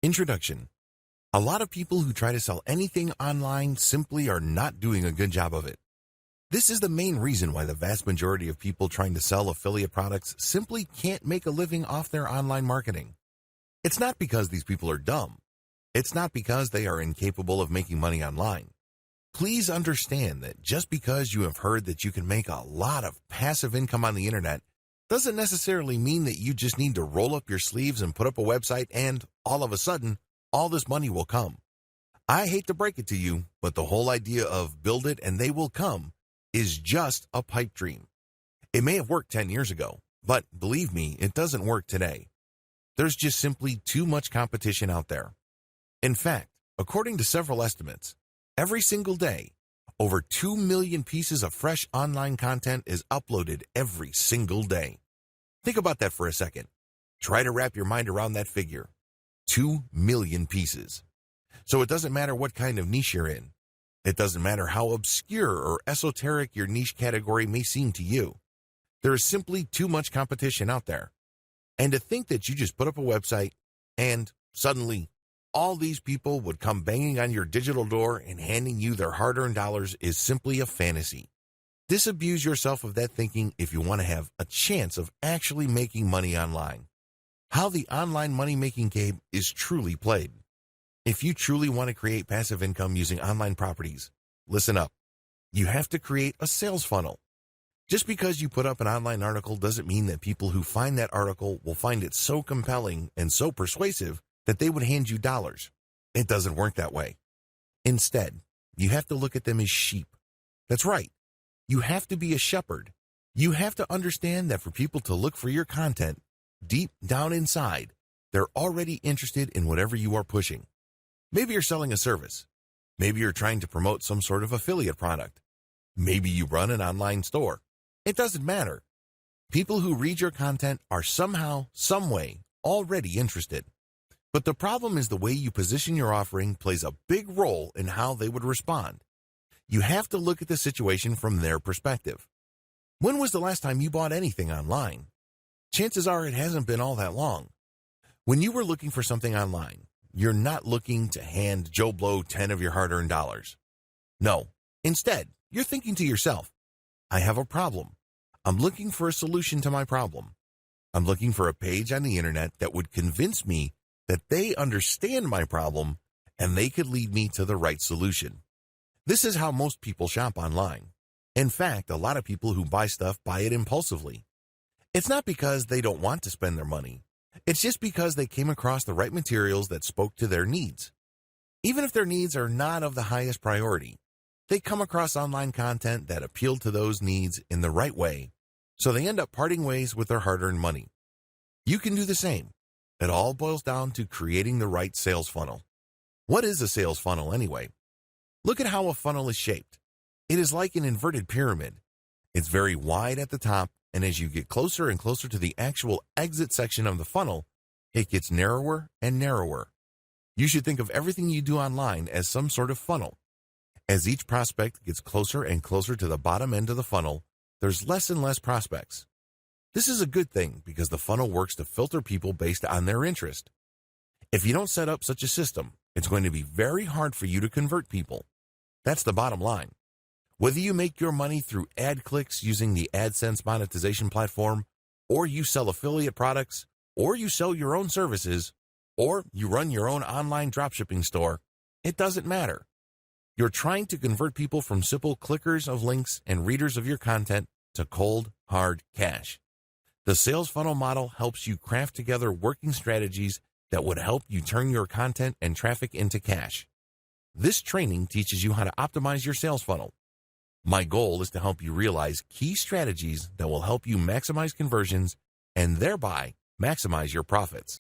Introduction. A lot of people who try to sell anything online simply are not doing a good job of it. This is the main reason why the vast majority of people trying to sell affiliate products simply can't make a living off their online marketing. It's not because these people are dumb. It's not because they are incapable of making money online. Please understand that just because you have heard that you can make a lot of passive income on the internet doesn't necessarily mean that you just need to roll up your sleeves and put up a website and, all of a sudden, all this money will come. I hate to break it to you, but the whole idea of build it and they will come is just a pipe dream. It may have worked 10 years ago, but believe me, it doesn't work today. There's just simply too much competition out there. In fact, according to several estimates, every single day, over 2 million pieces of fresh online content is uploaded every single day. Think about that for a second. Try to wrap your mind around that figure. 2 million pieces. So it doesn't matter what kind of niche you're in. It doesn't matter how obscure or esoteric your niche category may seem to you. There is simply too much competition out there. And to think that you just put up a website and suddenly all these people would come banging on your digital door and handing you their hard-earned dollars is simply a fantasy. Disabuse yourself of that thinking if you want to have a chance of actually making money online. How the online money-making game is truly played. If you truly want to create passive income using online properties, listen up. You have to create a sales funnel. Just because you put up an online article doesn't mean that people who find that article will find it so compelling and so persuasive that they would hand you dollars. It doesn't work that way. Instead, you have to look at them as sheep. That's right. You have to be a shepherd. You have to understand that for people to look for your content, deep down inside, they're already interested in whatever you are pushing. Maybe you're selling a service. Maybe you're trying to promote some sort of affiliate product. Maybe you run an online store. It doesn't matter. People who read your content are somehow, some way, already interested. But the problem is the way you position your offering plays a big role in how they would respond. You have to look at the situation from their perspective. When was the last time you bought anything online? Chances are it hasn't been all that long. When you were looking for something online, you're not looking to hand Joe Blow 10 of your hard-earned dollars. No, instead, you're thinking to yourself, I have a problem. I'm looking for a solution to my problem. I'm looking for a page on the internet that would convince me that they understand my problem and they could lead me to the right solution. This is how most people shop online. In fact, a lot of people who buy stuff buy it impulsively. It's not because they don't want to spend their money. It's just because they came across the right materials that spoke to their needs. Even if their needs are not of the highest priority, they come across online content that appealed to those needs in the right way, so they end up parting ways with their hard-earned money. You can do the same. It all boils down to creating the right sales funnel. What is a sales funnel anyway? Look at how a funnel is shaped. It is like an inverted pyramid. It's very wide at the top, and as you get closer and closer to the actual exit section of the funnel, it gets narrower and narrower. You should think of everything you do online as some sort of funnel. As each prospect gets closer and closer to the bottom end of the funnel, there's less and less prospects. This is a good thing because the funnel works to filter people based on their interest. If you don't set up such a system, it's going to be very hard for you to convert people. That's the bottom line. Whether you make your money through ad clicks using the AdSense monetization platform, or you sell affiliate products, or you sell your own services, or you run your own online dropshipping store, it doesn't matter. You're trying to convert people from simple clickers of links and readers of your content to cold, hard cash. The sales funnel model helps you craft together working strategies that would help you turn your content and traffic into cash. This training teaches you how to optimize your sales funnel. My goal is to help you realize key strategies that will help you maximize conversions and thereby maximize your profits.